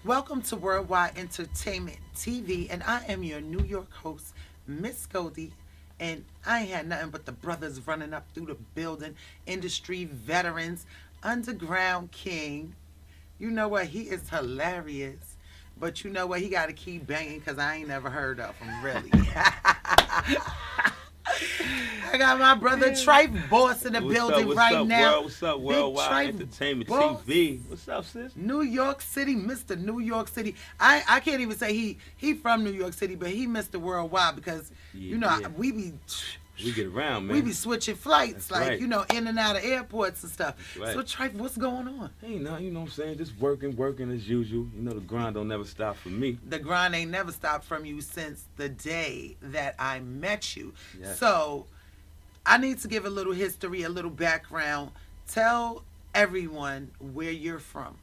Welcome to Worldwide Entertainment TV, and I am your New York host, Miss Goldie. And I ain't had nothing but the brothers running up through the building, industry veterans, underground king. You know what? He is hilarious. But you know what? He got to keep banging because I ain't never heard of him, really. I got my brother Trife Boss in the building right now. What's up, Worldwide Entertainment TV? What's up, sis? New York City, Mr. New York City. I can't even say he from New York City, but he Mr. Worldwide because, we get around, man. We be switching flights, That's like, right. In and out of airports and stuff. Right. So, Trife, what's going on? Ain't nothing, you know what I'm saying? Just working as usual. You know, the grind don't never stop for me. The grind ain't never stopped from you since the day that I met you. Yes. So, I need to give a little history, a little background. Tell everyone where you're from.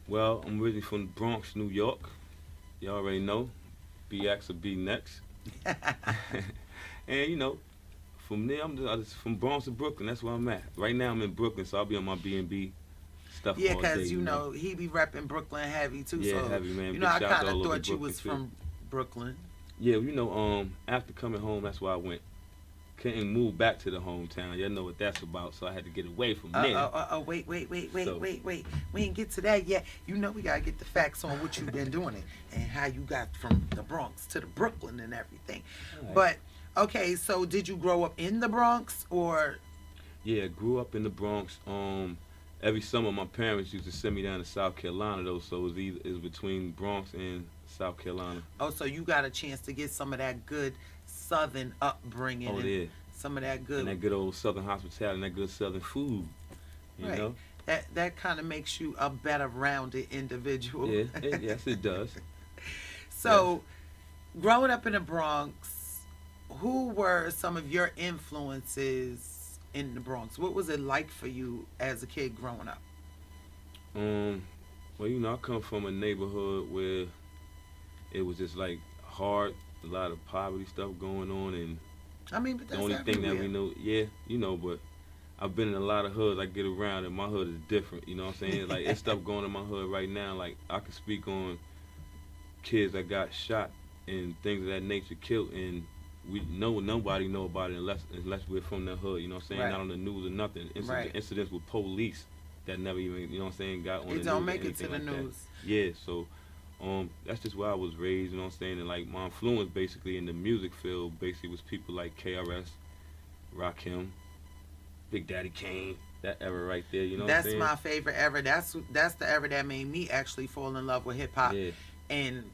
Well, I'm originally from the Bronx, New York. You already know. BX or B next. And, from there, I'm just from Bronx to Brooklyn. That's where I'm at. Right now, I'm in Brooklyn, so I'll be on my B&B stuff Yeah, all day. because, he be repping Brooklyn heavy, too. Yeah, so, heavy, man. I Big shout kind all of over thought you was Brooklyn, from Brooklyn. Yeah, after coming home, that's why I went. Couldn't move back to the hometown. Y'all know what that's about, so I had to get away from there. Wait. We ain't get to that yet. We got to get the facts on what you've been doing and how you got from the Bronx to the Brooklyn and everything. Right. But, okay, so did you grow up in the Bronx or? Yeah, grew up in the Bronx. Every summer, my parents used to send me down to South Carolina, though, so it was between Bronx and South Carolina. Oh, so you got a chance to get some of that good Southern upbringing. Oh, yeah. Some of that good. And that good old Southern hospitality and that good Southern food, you right. know? That kind of makes you a better rounded individual. Yeah, yes, it does. So, growing up in the Bronx, who were some of your influences in the Bronx? What was it like for you as a kid growing up? Well, I come from a neighborhood where it was just like hard, a lot of poverty stuff going on, and but that's the only thing that we know, but I've been in a lot of hoods I get around, and my hood is different, you know what I'm saying? Like, it's stuff going on in my hood right now, like, I can speak on kids that got shot and things of that nature killed, and nobody know about it unless we're from the hood, you know what I'm saying? Right. Not on the news or nothing. Incidents with police that never even, you know what I'm saying, got on the news. It don't make it to the like news. That. Yeah, so that's just where I was raised, you know what I'm saying? And like my influence basically in the music field basically was people like KRS, Rakim, Big Daddy Kane, that era right there, you know what I'm saying? That's my favorite era. That's the era that made me actually fall in love with hip hop. Yeah. And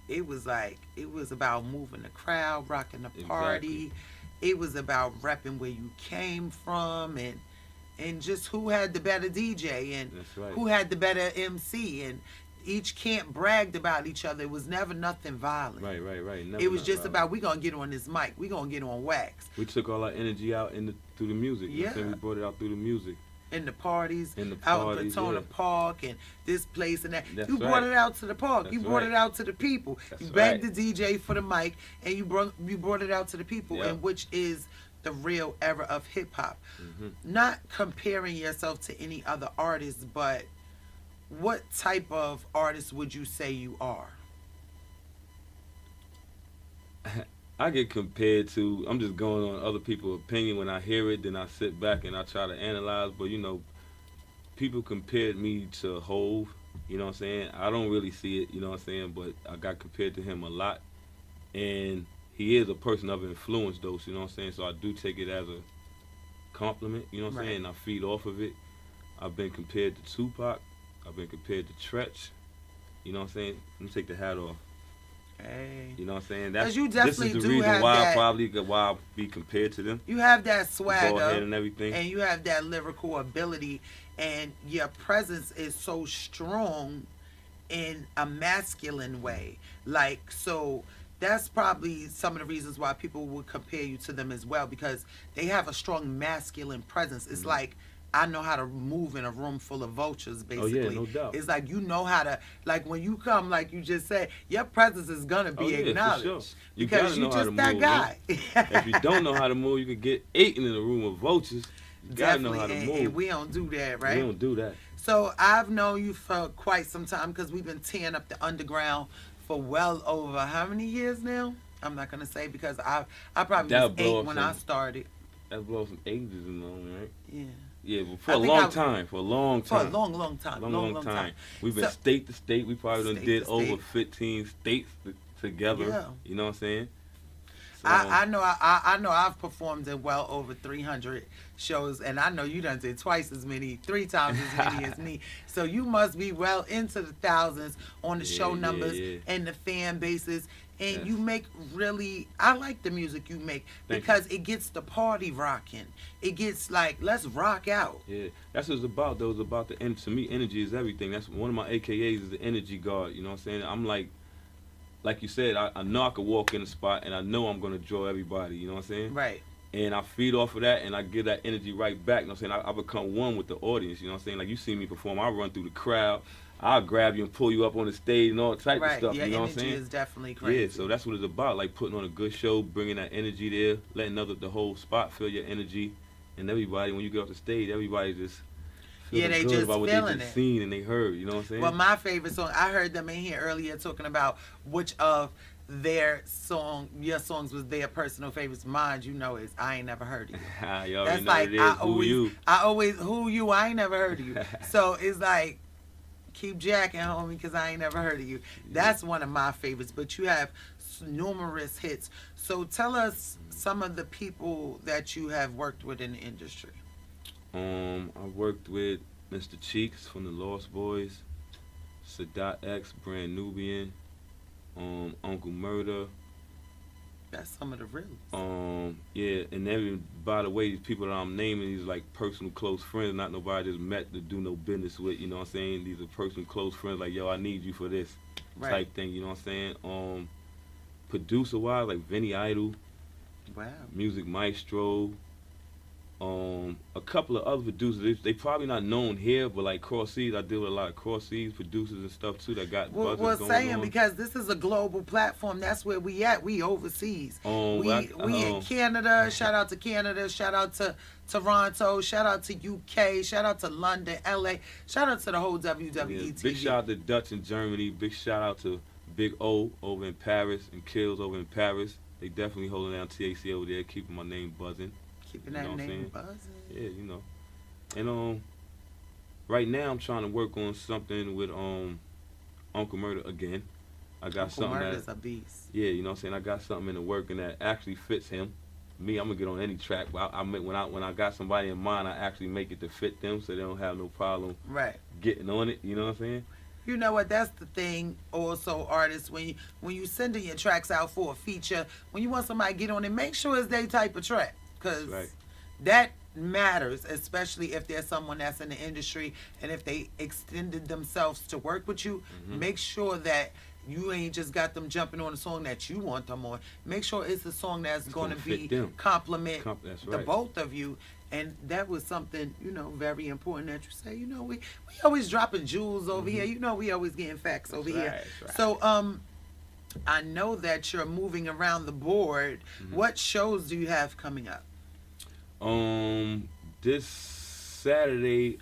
it was about moving the crowd, rocking the party. Exactly. It was about repping where you came from and just who had the better DJ and That's right. who had the better MC, and each camp bragged about each other. It was never nothing violent. Right. Never It was just violent. about, we gonna get on this mic, we gonna get on wax. We took all our energy out through the music. You know what I'm saying? We brought it out through the music. In the parties, In the out parties, in Petona yeah. Park and this place and that. That's You brought right. it out to the park. That's You brought right. it out to the people. That's You begged right. the DJ for the mic, and you brought it out to the people, Yeah. and which is the real era of hip hop. Mm-hmm. Not comparing yourself to any other artist, but what type of artist would you say you are? I get compared to, I'm just going on other people's opinion. When I hear it, then I sit back and I try to analyze. But, people compared me to Hove, you know what I'm saying? I don't really see it, you know what I'm saying? But I got compared to him a lot. And he is a person of influence, though, so, you know what I'm saying? So I do take it as a compliment, you know what I'm saying? And I feed off of it. I've been compared to Tupac. I've been compared to Tretch. You know what I'm saying? Let me take the hat off. Hey. You know what I'm saying? You definitely this is the do reason have why that. why I be compared to them. You have that Bald swagger head and everything. and you have that lyrical ability, and your presence is so strong in a masculine way. Like, so that's probably some of the reasons why people would compare you to them as well, because they have a strong masculine presence. It's like, I know how to move in a room full of vultures, basically. Oh, yeah, no doubt. It's like, you know how to, like, when you come, like you just said, your presence is going to be acknowledged. For sure. You because gotta you know how just to that move, guy. If you don't know how to move, you could get eaten in a room of vultures. You gotta know how to and move. we don't do that, right? We don't do that. So I've known you for quite some time because we've been tearing up the underground for well over how many years now? I'm not gonna say because I probably That'll was blow 8 up when some. I started. That blows some ages along, right? Yeah. Yeah, but for I a think long time, for a long For a time, long time. long time. We've been So- state to state. We probably done State did to over state. 15 states together. Yeah. You know what I'm saying? So, I know I know I've performed in well over 300 shows, and I know you done did twice as many, 3 times as many as me. So you must be well into the thousands on the show numbers and the fan bases. And Yes. you make really, I like the music you make Thank because it gets the party rocking. It gets like, let's rock out. Yeah, that's what it's about though. It's about the to me, energy is everything. That's one of my AKAs is the energy guard. You know what I'm saying? I'm like you said, I know I could walk in the spot and I know I'm gonna draw everybody. You know what I'm saying? Right. And I feed off of that and I give that energy right back. You know what I'm saying? I become one with the audience. You know what I'm saying? Like you see me perform, I run through the crowd. I'll grab you and pull you up on the stage and all type of stuff. Your you know what I'm energy saying? is definitely crazy. Yeah, so that's what it's about. Like putting on a good show, bringing that energy there, letting the whole spot feel your energy, and everybody when you get off the stage, everybody just feeling they good just about what feeling they just it. seen and they heard. You know what I'm saying? Well, my favorite song, I heard them in here earlier talking about which of your songs was their personal favorites. Mine, you know, is I Ain't Never Heard of You. you already That's know like what it is. I always who you. I ain't never heard of you. So it's like keep jacking, homie, because I ain't never heard of you. That's one of my favorites. But you have numerous hits. So tell us some of the people that you have worked with in the industry. I worked with Mr. Cheeks from the Lost Boyz, Sadat X, brand Nubian, Uncle Murda. That's some of the real. Yeah, and then by the way, these people that I'm naming, these like personal close friends, not nobody I just met to do no business with. You know what I'm saying? These are personal close friends. Like yo, I need you for this type thing. You know what I'm saying? Producer wise, like Vinny Idol, Wow. Music Maestro. A couple of other producers, they probably not known here, but like Cross Seas, I deal with a lot of Cross Seas producers and stuff too that got buzzers Well, going saying on. because this is a global platform. That's where we at. We overseas. We in Canada. Shout out to Canada. Shout out to Toronto. Shout out to UK. Shout out to London, LA. Shout out to the whole WWETV. Big shout out to Dutch in Germany. Big shout out to Big O over in Paris and Kills over in Paris. They definitely holding down TAC over there, keeping my name buzzing. Keeping You know that what I'm name saying? buzzing. Yeah, you know. And right now I'm trying to work on something with Uncle Murda again. I got Uncle something Murda's that a beast. yeah, you know what I'm saying. I got something in the working that actually fits him. Me, I'm gonna get on any track, but when I got somebody in mind, I actually make it to fit them, so they don't have no problem Right. getting on it. You know what I'm saying? You know what? That's the thing. Also, artists, when you sending your tracks out for a feature, when you want somebody to get on it, make sure it's their type of track, because Right. that matters, especially if there's someone that's in the industry and if they extended themselves to work with you. Make sure that you ain't just got them jumping on a song that you want them on. Make sure it's a song that's going to gonna fit be them. compliment That's the right. both of you. And that was something, very important that you say. We always dropping jewels over here. We always getting facts over here. That's right. So I know that you're moving around the board. What shows do you have coming up? This Saturday,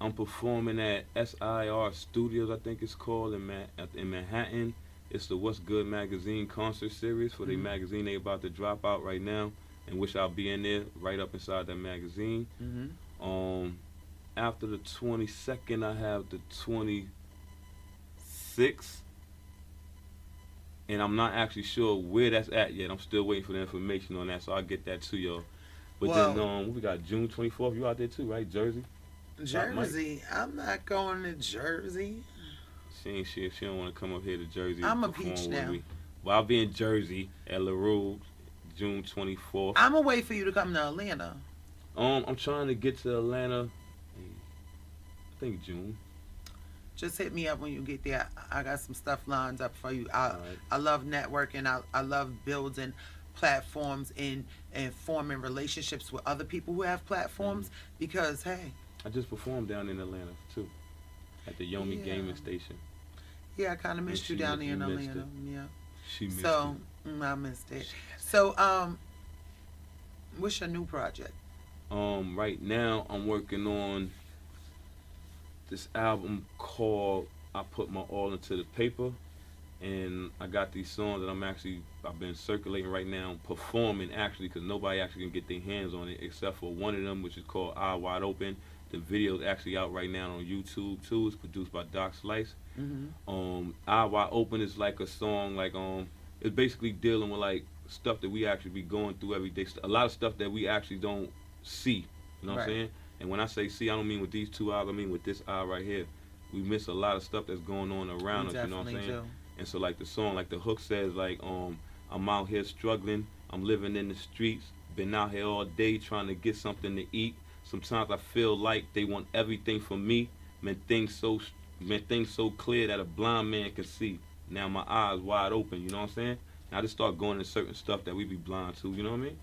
I'm performing at SIR Studios, I think it's called, in Manhattan. It's the What's Good magazine concert series for the magazine they about to drop out right now, and wish I'll be in there right up inside that magazine. After the 22nd, I have the 26th, and I'm not actually sure where that's at yet. I'm still waiting for the information on that, so I'll get that to y'all. But then we got June 24th. You out there too, right? Jersey? Jersey. I'm not going to Jersey. She ain't shit. She don't want to come up here to Jersey. I'm a perform peach with now. me. Well, I'll be in Jersey at LaRue, June 24th. I'm going to wait for you to come to Atlanta. I'm trying to get to Atlanta, I think June. Just hit me up when you get there. I got some stuff lined up for you. I right. love networking. I love building platforms and forming relationships with other people who have platforms because, hey. I just performed down in Atlanta, too, at the Yomi Gaming Station. Yeah, I kind of missed you down there in Atlanta. Yeah. She missed So, I missed it. So, what's your new project? Right now, I'm working on this album called I Put My All Into the Paper, and I got these songs that I've been circulating right now, performing actually, because nobody actually can get their hands on it except for one of them, which is called Eye Wide Open. The video's actually out right now on YouTube too. It's produced by Doc Slice. Eye Wide Open is like a song like it's basically dealing with like stuff that we actually be going through every day. A lot of stuff that we actually don't see. You know what I'm saying? And when I say see, I don't mean with these two eyes. I mean with this eye right here. We miss a lot of stuff that's going on around us. You know what I'm saying? Do. And so like the song, like the hook says like I'm out here struggling. I'm living in the streets. Been out here all day trying to get something to eat. Sometimes I feel like they want everything from me. Man, things so clear that a blind man can see. Now my eyes wide open. You know what I'm saying? And I just start going into certain stuff that we be blind to. You know what I mean?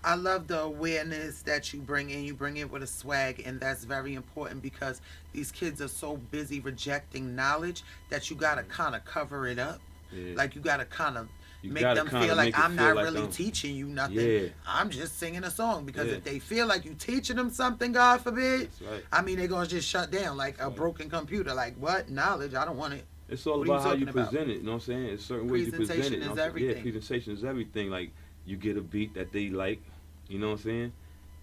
I love the awareness that you bring in. You bring it with a swag, and that's very important because these kids are so busy rejecting knowledge that you gotta kind of cover it up. Yeah. Like you gotta kind of make them kinda feel like I'm not like really teaching you nothing. Yeah. I'm just singing a song because Yeah. if they feel like you teaching them something, God forbid, That's right. I mean they're gonna just shut down like a broken computer. Like what knowledge? I don't want it. It's all What are you about how you talking about? present it. You know what I'm saying? It's certain ways you present it. Presentation You know is what I'm saying? everything. Yeah, presentation is everything. Like you get a beat that they like. You know what I'm saying?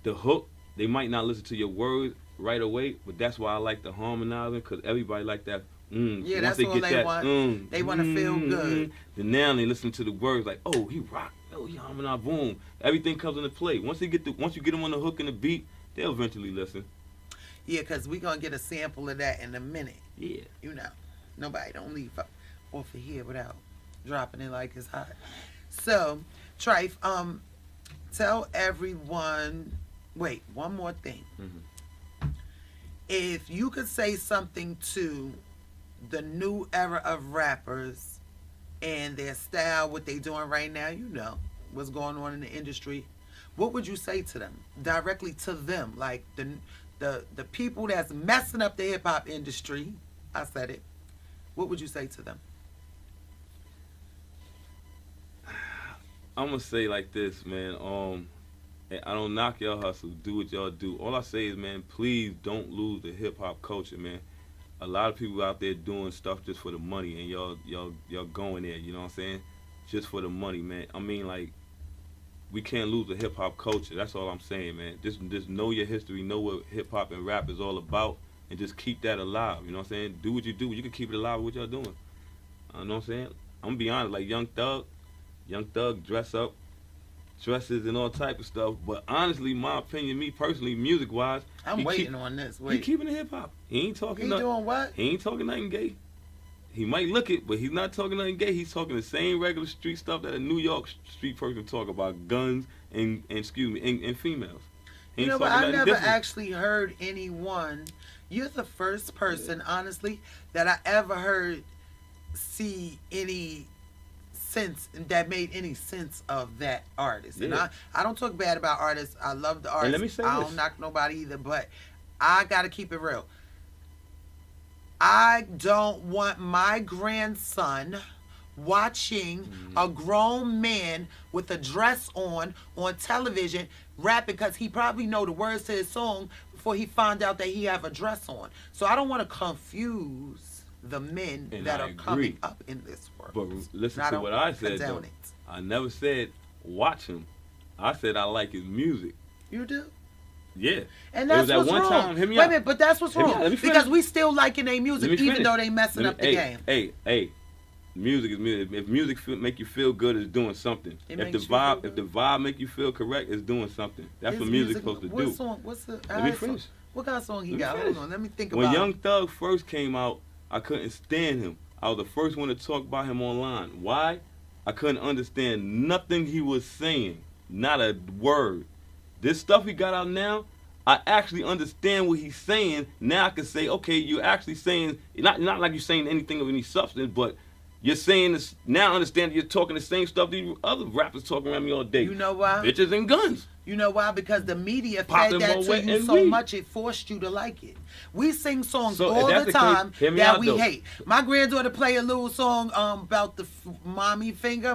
The hook, they might not listen to your words right away, but that's why I like the harmonizing, because everybody like that. Yeah, Once that's all they want. They want to feel good. Then now they listen to the words like, oh, he rock. Oh, he harmonize. Boom. Everything comes into play. Once you get them on the hook and the beat, they'll eventually listen. Yeah, because we're going to get a sample of that in a minute. Yeah. You know, nobody don't leave off of here without dropping it like it's hot. So, Trife, tell everyone, wait, one more thing. If you could say something to the new era of rappers and their style, what they doing right now, you know what's going on in the industry, what would you say to them? Directly to them, like the people that's messing up the hip-hop industry, I said it, what would you say to them? I'm going to say like this, man. I don't knock y'all hustle. Do what y'all do. All I say is, man, please don't lose the hip-hop culture, man. A lot of people out there doing stuff just for the money, and y'all going there, you know what I'm saying? Just for the money, man. I mean, like, we can't lose the hip-hop culture. That's all I'm saying, man. Just know your history, know what hip-hop and rap is all about, and just keep that alive, you know what I'm saying? Do what you do. You can keep it alive with what y'all doing. You know what I'm saying? I'm going to be honest, like Young Thug dress up, dresses and all type of stuff. But honestly, my opinion, me personally, music-wise, I'm waiting on this. Wait. He keeping the hip-hop. He ain't talking He nothing. doing what? He ain't talking nothing gay. He might look it, but he's not talking nothing gay. He's talking the same regular street stuff that a New York street person talk about, guns and females. He You ain't know, but talking I nothing never different. actually heard anyone. You're the first person, honestly, that I ever heard see any sense that made any sense of that artist. And Yeah. I don't talk bad about artists. I love the artists. let me say I this. don't knock nobody either, but I gotta keep it real. I don't want my grandson watching a grown man with a dress on television rap because he probably know the words to his song before he find out that he have a dress on. So I don't want to confuse the men And that I are agree. coming up in this world. But listen And to don't what I said, condone though. it. I never said watch him. I said I like his music. You do? Yeah. And It that's was that what's one wrong. time, hear me Wait a out. minute, but that's what's Hear me wrong. out. Let me finish. Because we still liking their music Let me even finish. though they messing up the game. Hey, music is music. If music make you feel good, it's doing something. It If makes the you feel vibe make you feel correct, it's doing something. That's His what music's music- supposed to what do. Song, what's the, Let me finish. What kind of song he Let me got? finish. Hold on, let me think When about Young Thug first came out, I couldn't stand him. I was the first one to talk about him online. Why? I couldn't understand nothing he was saying. Not a word. This stuff he got out now, I actually understand what he's saying. Now I can say, okay, you're actually saying, not like you're saying anything of any substance, but you're saying this, now I understand that you're talking the same stuff these other rappers talking around me all day. You know why? Bitches and guns. You know why? Because the media Popping fed that more to wet you and so weed. much it forced you to like it. We sing songs So, if all that's the the case, time hear me that out, we though. hate. My granddaughter play a little song about the mommy finger,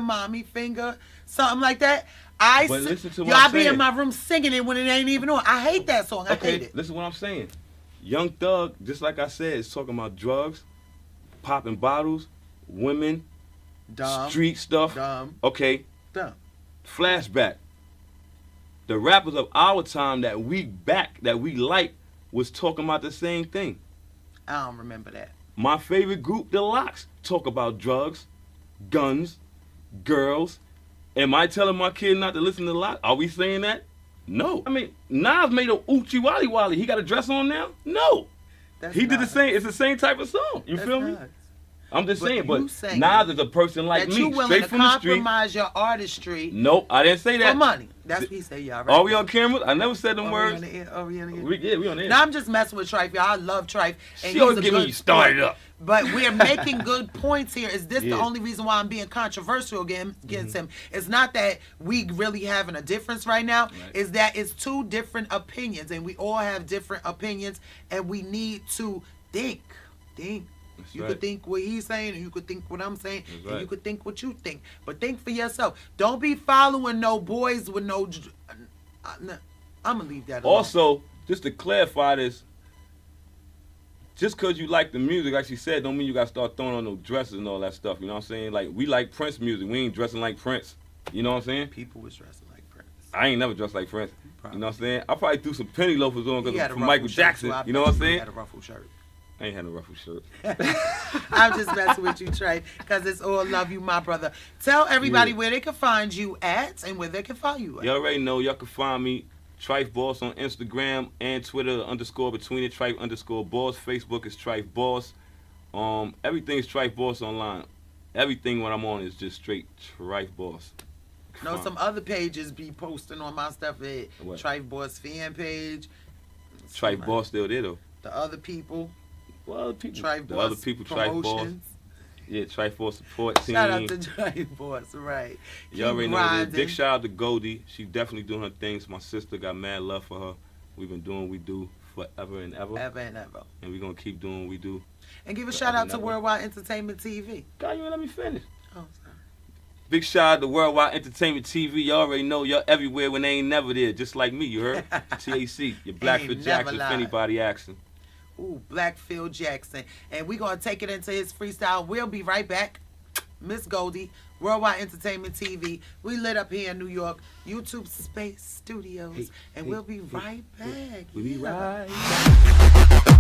something like that. But listen to what Yo, I'm I be in saying. my room singing it when it ain't even on. I hate that song. I hate Okay, it. listen to what I'm saying. Young Thug, just like I said, is talking about drugs, popping bottles, women, Dumb. street stuff. Dumb. Okay, Dumb. flashback. The rappers of our time that we like, was talking about the same thing. I don't remember that. My favorite group, The Lox, talk about drugs, guns, girls. Am I telling my kid not to listen to Lox? Are we saying that? No. I mean, Nas made a Oochie Wally Wally. He got a dress on now? No. That's He did the nuts. same. It's the same type of song. You That's feel me? nuts. I'm just But saying, you but saying Nas is a person like that me, you willing straight to from the street. compromise your artistry Nope, I didn't say for that. money. That's what he said, y'all. Right? Are we on camera? I never said them Are words. we on the air? Are we on the air? We on the air. Now I'm just messing with Trife, y'all. I love Trife. She always get me started up. But we're making good points here. Is this the Yeah. only reason why I'm being controversial against him? It's not that we really having a difference right now. Right. It's that it's two different opinions, and we all have different opinions, and we need to think. That's You right. could think what he's saying, and you could think what I'm saying, That's and right. you could think what you think. But think for yourself. Don't be following no boys with no. I'm gonna leave that alone. Also, just to clarify this, just because you like the music, like she said, don't mean you got to start throwing on no dresses and all that stuff. You know what I'm saying? Like, we like Prince music. We ain't dressing like Prince. You know what I'm saying? People was dressing like Prince. I ain't never dressed like Prince. You know what I'm saying? I probably threw some penny loafers on He because had a from ruffled Michael shirt, Jackson. too. I You know bet what I'm He saying? had a ruffled shirt. I ain't had no ruffled shirt. I'm just messing with you, Trey, because it's all love you, my brother. Tell everybody Yeah. where they can find you at and where they can follow you at. Y'all already know. Y'all can find me, Trife Boss, on Instagram and Twitter, _between it, Trife _Boss. Facebook is Trife Boss. Everything is Trife Boss online. Everything when I'm on is just straight Trife Boss. No, some other pages be posting on my stuff at What? Trife Boss fan page. Trife Boss still there though. The other people, Well, the people, Trife the Boss other people, Trife Boss. promotions. Yeah, Trife Boss support team. Shout out to Trife Boss, right? Y'all already know what it is. grinding. Big shout out to Goldie. She definitely doing her things. My sister got mad love for her. We've been doing what we do forever and ever. Ever and ever. And we're going to keep doing what we do. And give a Forever shout out and to ever. Worldwide Entertainment TV. God, you ain't let me finish. Oh, sorry. Big shout out to Worldwide Entertainment TV. Y'all already know y'all everywhere when they ain't never there. Just like me, you heard? TAC, your Blackfoot Ain't Jackson, never if lied. anybody asking. Ooh, Black Phil Jackson. And we're going to take it into his freestyle. We'll be right back. Miss Goldie, Worldwide Entertainment TV. We lit up here in New York, YouTube Space Studios. Hey, and hey, we'll be hey, right back. We'll be Yeah. right back.